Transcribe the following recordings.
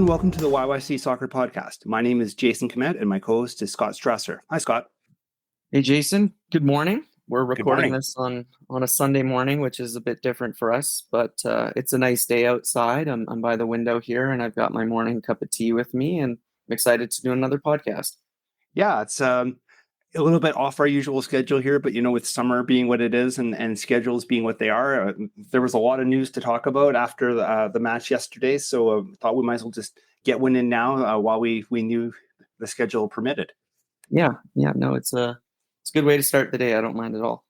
and welcome to the YYC Soccer Podcast. My name is Jason Kmet, and my co-host is Scott Strasser. Hi, Scott. Hey, Jason. Good morning. We're recording morning. this on a Sunday morning, which is a bit different for us, but it's a nice day outside. I'm by the window here, and I've got my morning cup of tea with me, and I'm excited to do another podcast. Yeah, it's a little bit off our usual schedule here, but with summer being what it is and schedules being what they are, there was a lot of news to talk about after the match yesterday, so I thought we might as well just get one in now while we knew the schedule permitted. Yeah, no, it's a good way to start the day. I don't mind at all.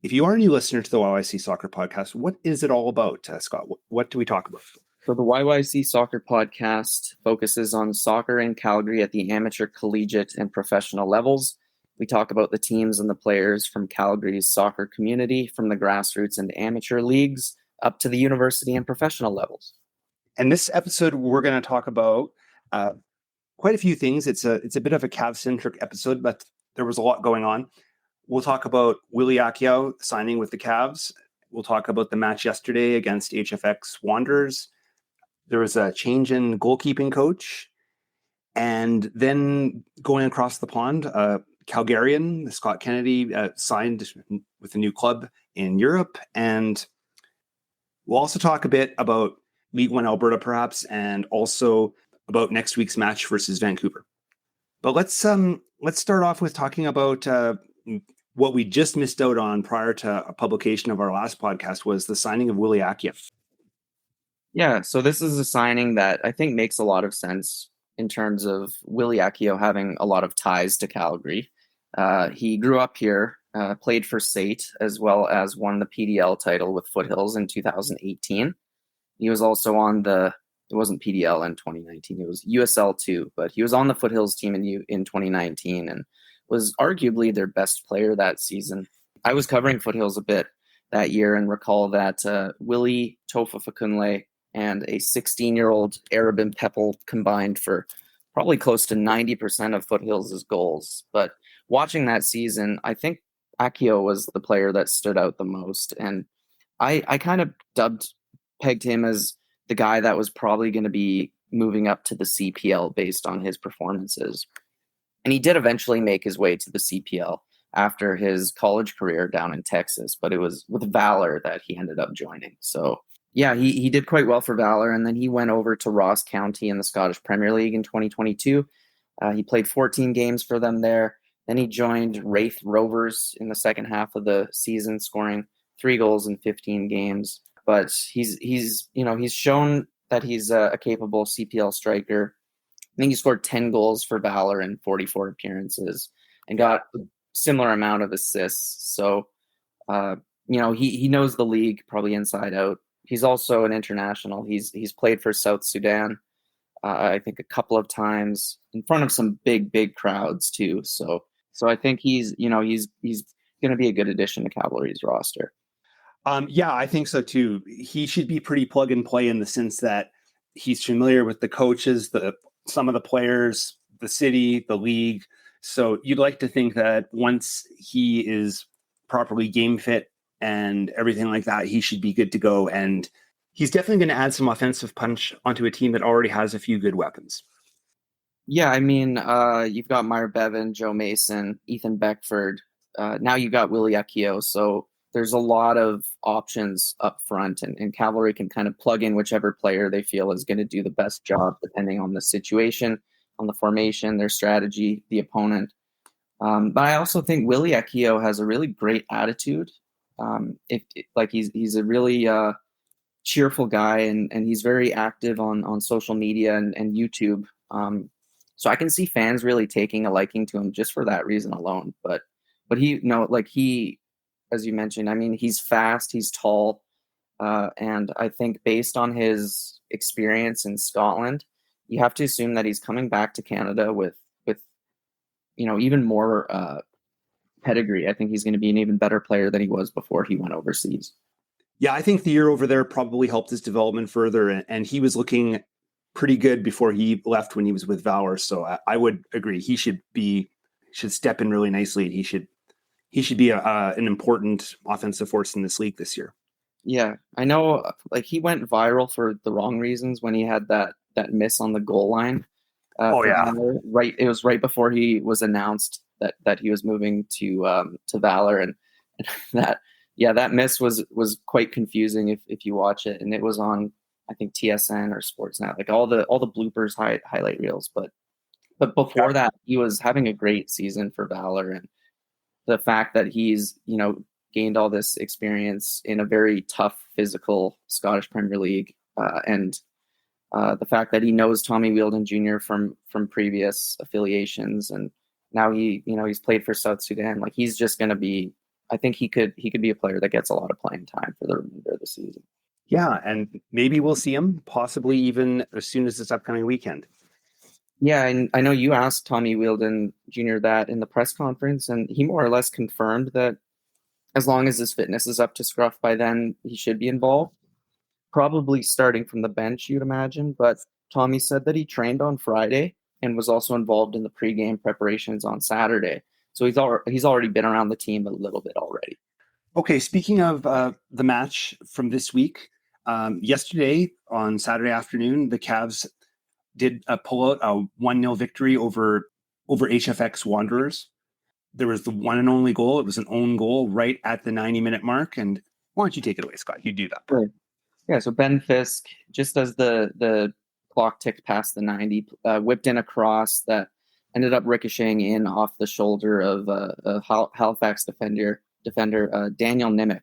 If you are a new listener to the YYC Soccer Podcast, what is it all about, Scott? What do we talk about? So the YYC Soccer Podcast focuses on soccer in Calgary at the amateur, collegiate, and professional levels. We talk about the teams and the players from Calgary's soccer community, from the grassroots and amateur leagues up to the university and professional levels. And this episode, we're going to talk about quite a few things. It's a bit of a Cav-centric episode, but there was a lot going on. We'll talk about Willie Akio signing with the Cavs. We'll talk about the match yesterday against HFX Wanderers. There was a change in goalkeeping coach. And then going across the pond, Calgarian, Scott Kennedy, signed with a new club in Europe. And we'll also talk a bit about League One Alberta, perhaps, and also about next week's match versus Vancouver. But let's start off with talking about what we just missed out on prior to a publication of our last podcast was the signing of Willie Akio. Yeah, so this is a signing that I think makes a lot of sense in terms of Willie Akio having a lot of ties to Calgary. He grew up here, played for SAIT, as well as won the PDL title with Foothills in 2018. He was also on it wasn't PDL in 2019, it was USL 2, but he was on the Foothills team in 2019 and was arguably their best player that season. I was covering Foothills a bit that year and recall that Willie Tofa Fakunle and a 16-year-old Arab Pepple combined for probably close to 90% of Foothills' goals. But watching that season, I think Akio was the player that stood out the most. And I kind of pegged him as the guy that was probably going to be moving up to the CPL based on his performances. And he did eventually make his way to the CPL after his college career down in Texas, but it was with Valor that he ended up joining. So yeah, he did quite well for Valor, and then he went over to Ross County in the Scottish Premier League in 2022. He played 14 games for them there. Then he joined Wraith Rovers in the second half of the season, scoring 3 goals in 15 games. But he's shown that he's a capable CPL striker. I think he scored 10 goals for Valor in 44 appearances and got a similar amount of assists. So, he knows the league probably inside out. He's also an international. He's played for South Sudan, I think a couple of times in front of some big crowds too. So I think he's going to be a good addition to Cavalry's roster. Yeah, I think so too. He should be pretty plug and play in the sense that he's familiar with the coaches, some of the players, the city, the league. So you'd like to think that once he is properly game fit and everything like that, he should be good to go. And he's definitely going to add some offensive punch onto a team that already has a few good weapons. Yeah, I mean, you've got Meyer Bevan, Joe Mason, Ethan Beckford. Now you got Willie Akio. So there's a lot of options up front, and Cavalry can kind of plug in whichever player they feel is going to do the best job, depending on the situation, on the formation, their strategy, the opponent. But I also think Willie Akio has a really great attitude. He's a really cheerful guy, and he's very active on social media and YouTube. So I can see fans really taking a liking to him just for that reason alone. But he, as you mentioned, I mean, he's fast, he's tall, and I think based on his experience in Scotland, you have to assume that he's coming back to Canada with even more pedigree. I think he's going to be an even better player than he was before he went overseas. Yeah, I think the year over there probably helped his development further, and he was looking pretty good before he left when he was with Valor. So I would agree he should step in really nicely. He should be an important offensive force in this league this year. Yeah, I know. Like, he went viral for the wrong reasons when he had that miss on the goal line. Oh yeah. Valor. Right, it was right before he was announced that he was moving to Valor, and that that miss was quite confusing if you watch it, and it was on, I think, TSN or Sportsnet, like all the bloopers, highlight reels. But before that, he was having a great season for Valor, and the fact that he's gained all this experience in a very tough, physical Scottish Premier League, and the fact that he knows Tommy Wheeldon Jr. from previous affiliations, and now he's played for South Sudan. Like, he's just going to be, I think he could be a player that gets a lot of playing time for the remainder of the season. Yeah, and maybe we'll see him possibly even as soon as this upcoming weekend. Yeah, and I know you asked Tommy Wheeldon Jr. that in the press conference, and he more or less confirmed that as long as his fitness is up to scruff by then, he should be involved. Probably starting from the bench, you'd imagine, but Tommy said that he trained on Friday and was also involved in the pregame preparations on Saturday. So he's already been around the team a little bit already. Okay, speaking of the match from this week, yesterday on Saturday afternoon, the Cavs did pull out a 1-0 victory over HFX Wanderers. There was the one and only goal. It was an own goal right at the 90-minute mark. And why don't you take it away, Scott? You do that. Right. Yeah, so Ben Fisk, just as the clock ticked past the 90, whipped in a cross that ended up ricocheting in off the shoulder of Halifax defender Daniel Nimick.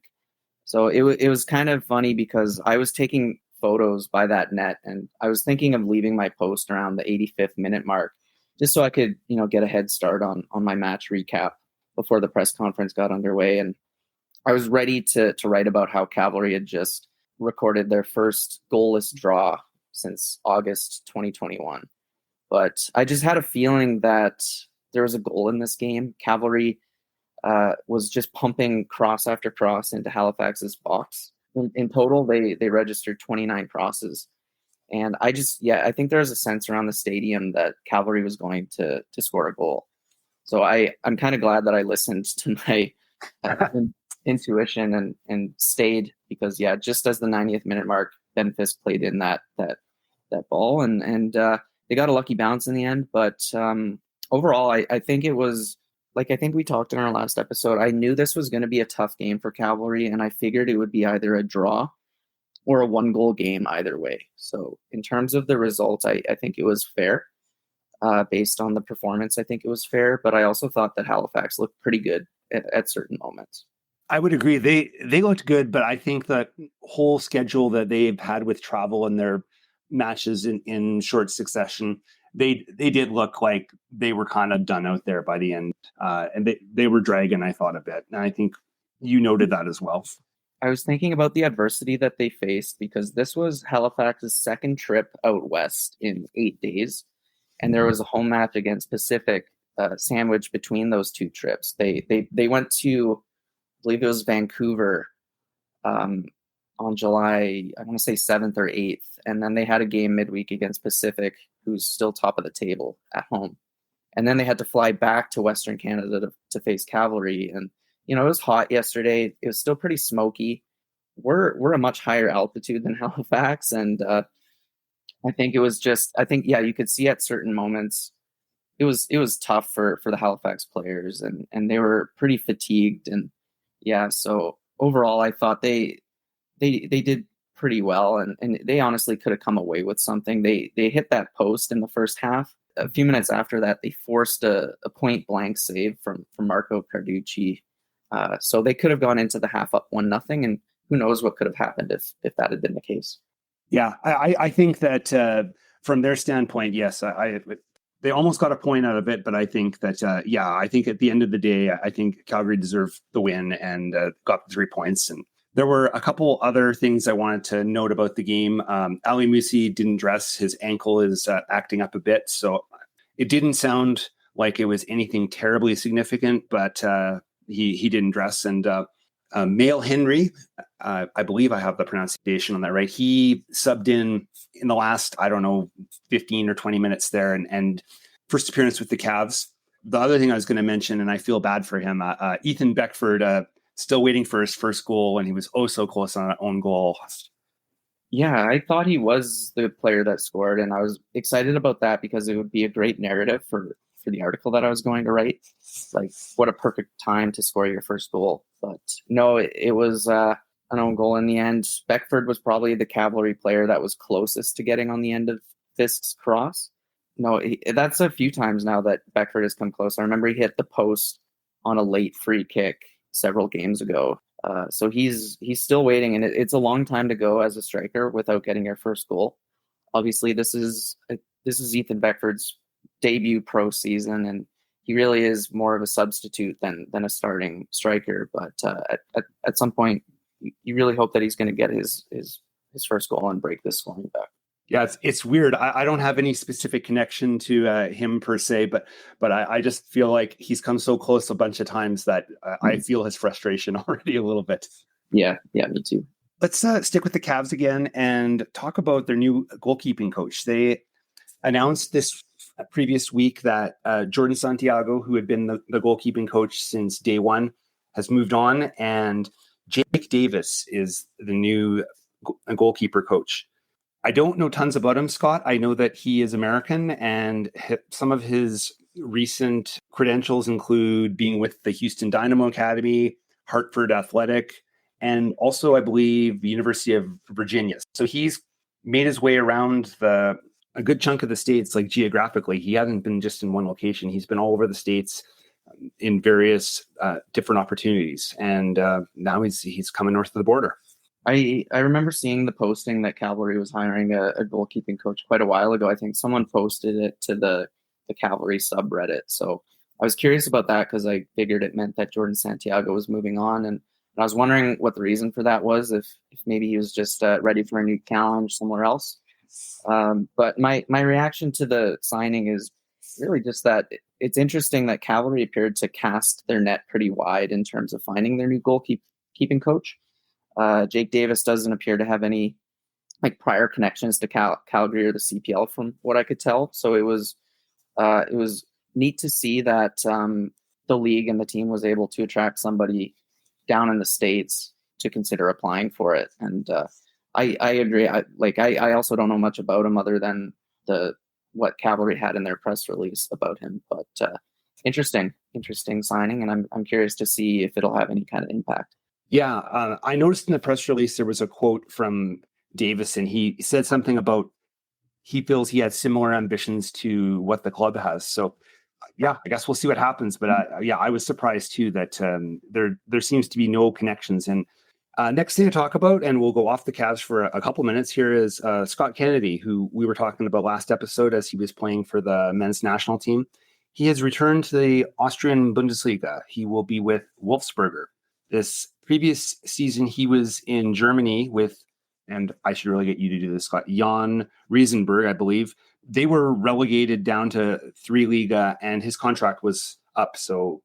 So it was kind of funny because I was taking photos by that net, and I was thinking of leaving my post around the 85th minute mark, just so I could get a head start on my match recap before the press conference got underway. And I was ready to write about how Cavalry had just recorded their first goalless draw since August 2021. But I just had a feeling that there was a goal in this game. Cavalry was just pumping cross after cross into Halifax's box. In total, they registered 29 crosses. And I think there was a sense around the stadium that Cavalry was going to score a goal. So I'm kind of glad that I listened to my intuition and stayed, because just as the 90th minute mark, Ben Fisk played in that ball, and they got a lucky bounce in the end. But overall, I think it was, like I think we talked in our last episode, I knew this was going to be a tough game for Cavalry, and I figured it would be either a draw or a 1-goal game either way. So in terms of the results, I think it was fair. Based on the performance, I think it was fair, but I also thought that Halifax looked pretty good at certain moments. I would agree. They looked good, but I think the whole schedule that they've had with travel and their matches in short succession, they did look like they were kind of done out there by the end. And they were dragging, I thought, a bit. And I think you noted that as well. I was thinking about the adversity that they faced, because this was Halifax's second trip out west in 8 days. And there was a home match against Pacific sandwiched between those two trips. They went to, I believe it was Vancouver on July, I want to say 7th or 8th. And then they had a game midweek against Pacific, who's still top of the table at home. And then they had to fly back to Western Canada to face Cavalry. And, it was hot yesterday. It was still pretty smoky. We're a much higher altitude than Halifax. And I think it was you could see at certain moments it was tough for the Halifax players, and they were pretty fatigued. And so overall, I thought they did pretty well, and they honestly could have come away with something. They hit that post in the first half. A few minutes after that, they forced a point blank save from Marco Carducci. So they could have gone into the half up 1-0, and who knows what could have happened if that had been the case. Yeah, I think that from their standpoint, yes, they almost got a point out of it, but I think that, I think at the end of the day, I think Calgary deserved the win and got the 3 points. And there were a couple other things I wanted to note about the game. Ali Musi didn't dress. His ankle is acting up a bit. So it didn't sound like it was anything terribly significant, but he didn't dress. And Mail Henry, I believe I have the pronunciation on that right. He subbed in the last, 15 or 20 minutes there, and first appearance with the Cavs. The other thing I was going to mention, and I feel bad for him, Ethan Beckford, still waiting for his first goal, and he was so close on an own goal. Yeah, I thought he was the player that scored, and I was excited about that because it would be a great narrative for the article that I was going to write. Like, what a perfect time to score your first goal. But no, it was an own goal in the end. Beckford was probably the Cavalry player that was closest to getting on the end of Fisk's cross. No, that's a few times now that Beckford has come close. I remember he hit the post on a late free kick several games ago. So he's still waiting, and it's a long time to go as a striker without getting your first goal. Obviously, this is Ethan Beckford's debut pro season, and he really is more of a substitute than a starting striker. But at some point, you really hope that he's going to get his first goal and break this scoring back. Yeah, it's weird. I don't have any specific connection to him per se, but I just feel like he's come so close a bunch of times that I feel his frustration already a little bit. Yeah, me too. Let's stick with the Cavs again and talk about their new goalkeeping coach. They announced this previous week that Jordan Santiago, who had been the goalkeeping coach since day one, has moved on, and Jake Davis is the new goalkeeper coach. I don't know tons about him, Scott. I know that he is American, and some of his recent credentials include being with the Houston Dynamo Academy, Hartford Athletic, and also, I believe, the University of Virginia. So he's made his way around a good chunk of the States, like geographically. He hasn't been just in one location. He's been all over the States in various different opportunities. And now he's coming north of the border. I remember seeing the posting that Cavalry was hiring a goalkeeping coach quite a while ago. I think someone posted it to the Cavalry subreddit. So I was curious about that because I figured it meant that Jordan Santiago was moving on. And I was wondering what the reason for that was, if maybe he was just ready for a new challenge somewhere else. But my reaction to the signing is really just that it's interesting that Cavalry appeared to cast their net pretty wide in terms of finding their new goalkeeping coach. Jake Davis doesn't appear to have any prior connections to Calgary or the CPL from what I could tell. So it was neat to see that the league and the team was able to attract somebody down in the States to consider applying for it. And I agree. I also don't know much about him other than what Cavalry had in their press release about him. But interesting signing, and I'm curious to see if it'll have any kind of impact. Yeah, I noticed in the press release there was a quote from Davis, and he said something about he feels he had similar ambitions to what the club has. So, yeah, I guess we'll see what happens. But I was surprised too that there seems to be no connections. And next thing to talk about, and we'll go off the Cavs for a couple minutes here, is Scott Kennedy, who we were talking about last episode as he was playing for the men's national team. He has returned to the Austrian Bundesliga. He will be with Wolfsberger. This previous season, he was in Germany with, and I should really get you to do this, Scott, Jan Riesenberg, I believe. They were relegated down to 3 Liga, and his contract was up. So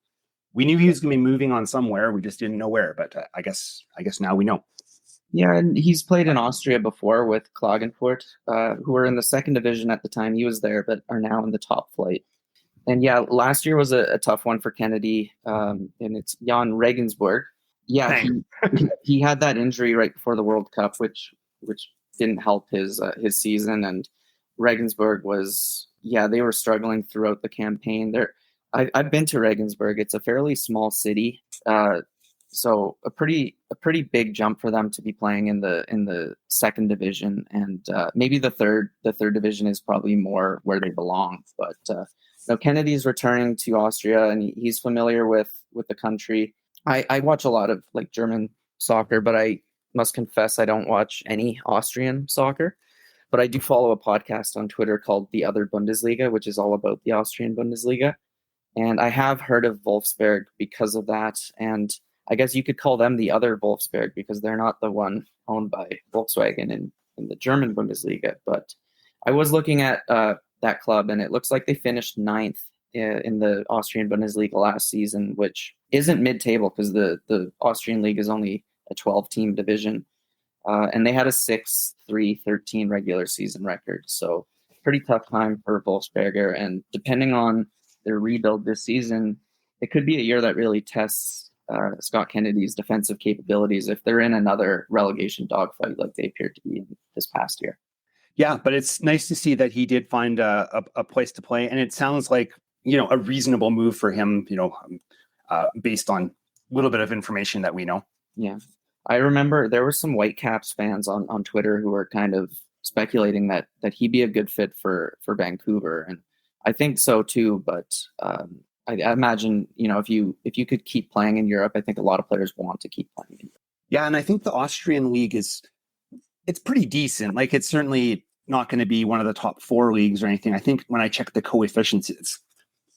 we knew he was going to be moving on somewhere. We just didn't know where. But I guess now we know. Yeah, and he's played in Austria before with Klagenfurt, who were in the second division at the time he was there, but are now in the top flight. And yeah, last year was a tough one for Kennedy, and it's Jan Regensburg. Yeah, he had that injury right before the World Cup, which didn't help his season. And Regensburg they were struggling throughout the campaign. I've been to Regensburg. It's a fairly small city, so a pretty big jump for them to be playing in the second division, and maybe the third division is probably more where they belong. But Kennedy's returning to Austria, and he's familiar with the country. I watch a lot of German soccer, but I must confess I don't watch any Austrian soccer. But I do follow a podcast on Twitter called The Other Bundesliga, which is all about the Austrian Bundesliga. And I have heard of Wolfsberg because of that. And I guess you could call them the other Wolfsberg because they're not the one owned by Volkswagen in the German Bundesliga. But I was looking at that club, and it looks like they finished 9th in the Austrian Bundesliga last season, which isn't mid-table because the Austrian league is only a 12-team division. And they had a 6-3-13 regular season record. So pretty tough time for Wolfsberger. And depending on their rebuild this season, it could be a year that really tests Scott Kennedy's defensive capabilities if they're in another relegation dogfight like they appeared to be in this past year. Yeah, but it's nice to see that he did find a place to play, and it sounds like a reasonable move for him. Based on a little bit of information that we know. Yeah, I remember there were some Whitecaps fans on Twitter who were kind of speculating that he'd be a good fit for Vancouver, and I think so too. But I imagine if you could keep playing in Europe, I think a lot of players want to keep playing in Europe. Yeah, and I think the Austrian league it's pretty decent. Like, it's certainly not going to be one of the top 4 leagues or anything. I think when I check the coefficients, it's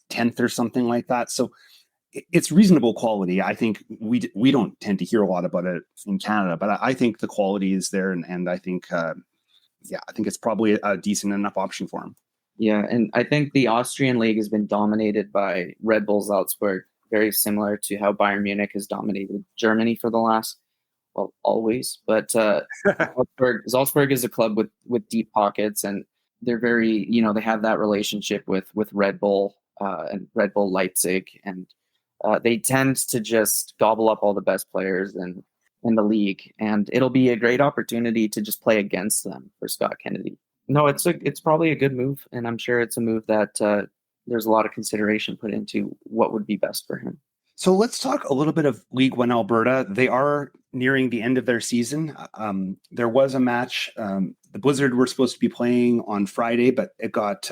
10th or something like that. So it's reasonable quality. I think we don't tend to hear a lot about it in Canada, but I think the quality is there, and I think I think it's probably a decent enough option for him. Yeah, and I think the Austrian league has been dominated by Red Bull Salzburg, very similar to how Bayern Munich has dominated Germany for the last, well, always. But Salzburg is a club with deep pockets, and they're very, they have that relationship with Red Bull and Red Bull Leipzig, and they tend to just gobble up all the best players in the league, and it'll be a great opportunity to just play against them for Scott Kennedy. No, it's probably a good move, and I'm sure it's a move that there's a lot of consideration put into what would be best for him. So let's talk a little bit of League One Alberta. They are nearing the end of their season. There was a match. The Blizzard were supposed to be playing on Friday, but it got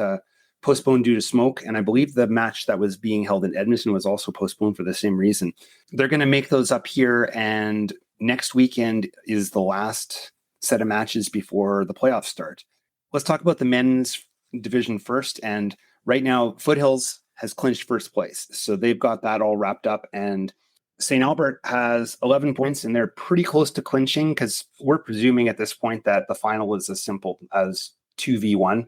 postponed due to smoke. And I believe the match that was being held in Edmonton was also postponed for the same reason. They're going to make those up here. And next weekend is the last set of matches before the playoffs start. Let's talk about the men's division first. And right now, Foothills has clinched first place. So they've got that all wrapped up. And St. Albert has 11 points, and they're pretty close to clinching because we're presuming at this point that the final is as simple as 2v1.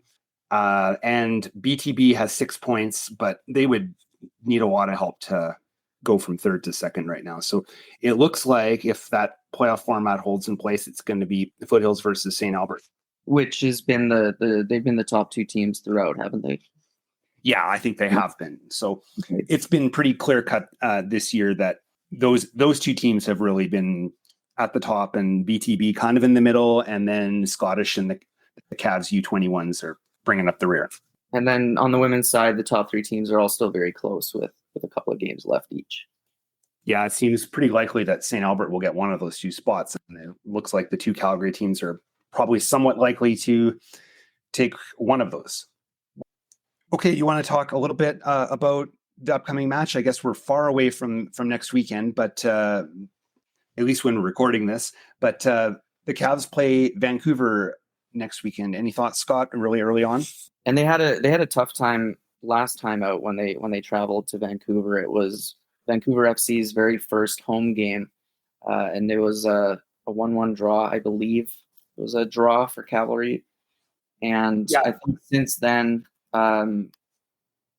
And BTB has 6 points, but they would need a lot of help to go from third to second right now. So it looks like if that playoff format holds in place, it's going to be Foothills versus St. Albert. Which has been they've been the top 2 teams throughout, haven't they? Yeah, I think they have been. So It's been pretty clear cut this year that those 2 teams have really been at the top, and BTB kind of in the middle, and then Scottish and the Cavs U21s are bringing up the rear. And then on the women's side, the top 3 teams are all still very close with a couple of games left each. Yeah, it seems pretty likely that St. Albert will get one of those 2 spots. And it looks like the 2 Calgary teams are probably somewhat likely to take one of those. Okay, you want to talk a little bit about the upcoming match? I guess we're far away from next weekend, but at least when we're recording this. But the Cavs play Vancouver next weekend. Any thoughts, Scott, really early on? And they had a tough time last time out when they traveled to Vancouver. It was Vancouver FC's very first home game, and it was a 1-1 draw, I believe. It was a draw for Cavalry, and I think since then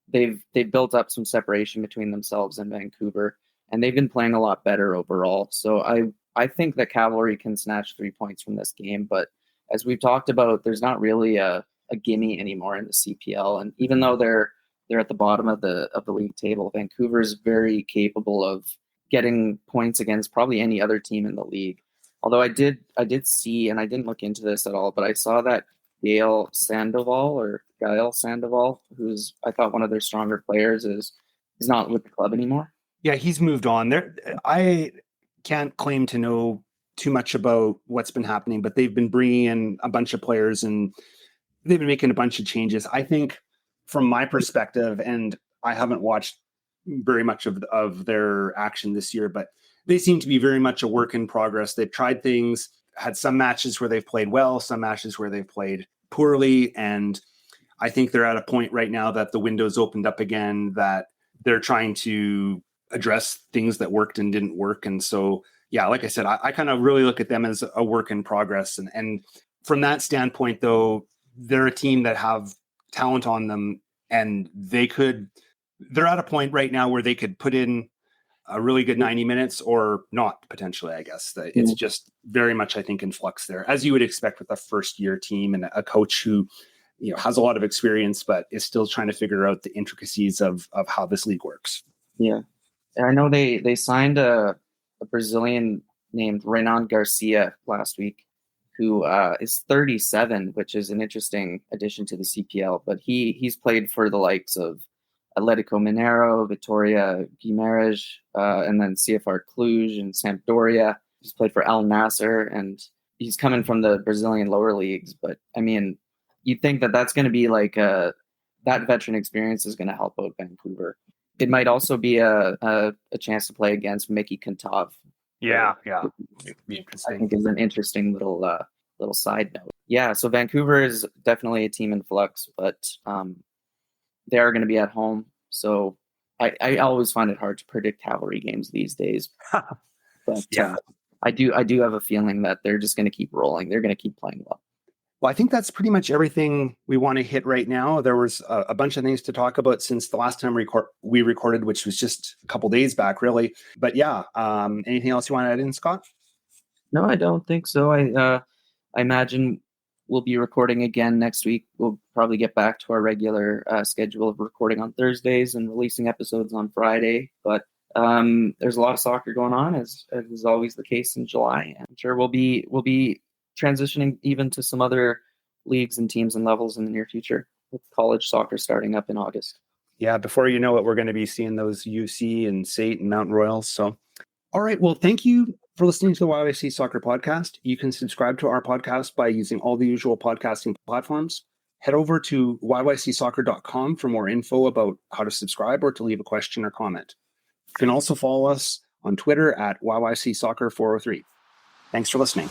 they've built up some separation between themselves and Vancouver, and they've been playing a lot better overall. So I think that Cavalry can snatch 3 points from this game, but as we've talked about, there's not really a gimme anymore in the CPL, and even though they're at the bottom of the league table, Vancouver is very capable of getting points against probably any other team in the league. Although I did see, and I didn't look into this at all, but I saw that Gail Sandoval, who's I thought one of their stronger players, is not with the club anymore. Yeah, he's moved on. I can't claim to know too much about what's been happening, but they've been bringing in a bunch of players and they've been making a bunch of changes. I think from my perspective, and I haven't watched very much of their action this year, but they seem to be very much a work in progress. They've tried things, had some matches where they've played well, some matches where they've played poorly. And I think they're at a point right now that the window's opened up again, that they're trying to address things that worked and didn't work. And so, yeah, like I said, I kind of really look at them as a work in progress. And from that standpoint, though, they're a team that have talent on them, and they're at a point right now where they could put in a really good 90 minutes or not, potentially, I guess. It's just very much, I think, in flux there, as you would expect with a first-year team and a coach who has a lot of experience, but is still trying to figure out the intricacies of how this league works. Yeah. I know they signed a Brazilian named Renan Garcia last week, who is 37, which is an interesting addition to the CPL. But he's played for the likes of Atletico Mineiro, Vitória Guimarães, and then CFR Cluj and Sampdoria. He's played for Al Nassr, and he's coming from the Brazilian lower leagues. But I mean, you'd think that that's going to be like that veteran experience is going to help out Vancouver. It might also be a chance to play against Mickey Kantov. Yeah. Be I interesting. think is an interesting little side note. Yeah, so Vancouver is definitely a team in flux, but they are going to be at home. So I always find it hard to predict Cavalry games these days. But Yeah. I do have a feeling that they're just going to keep rolling. They're going to keep playing well. Well, I think that's pretty much everything we want to hit right now. There was a bunch of things to talk about since the last time we recorded, which was just a couple days back, really. But yeah, anything else you want to add in, Scott? No, I don't think so. I imagine we'll be recording again next week. We'll probably get back to our regular schedule of recording on Thursdays and releasing episodes on Friday. But there's a lot of soccer going on, as is always the case in July. I'm sure we'll be transitioning even to some other leagues and teams and levels in the near future, with college soccer starting up in August. Yeah, before you know it, we're going to be seeing those UC and SAIT and Mountain Royals. So, all right. Well, thank you for listening to the YYC Soccer Podcast. You can subscribe to our podcast by using all the usual podcasting platforms. Head over to yycsoccer.com for more info about how to subscribe or to leave a question or comment. You can also follow us on Twitter at YYC Soccer 403. Thanks for listening.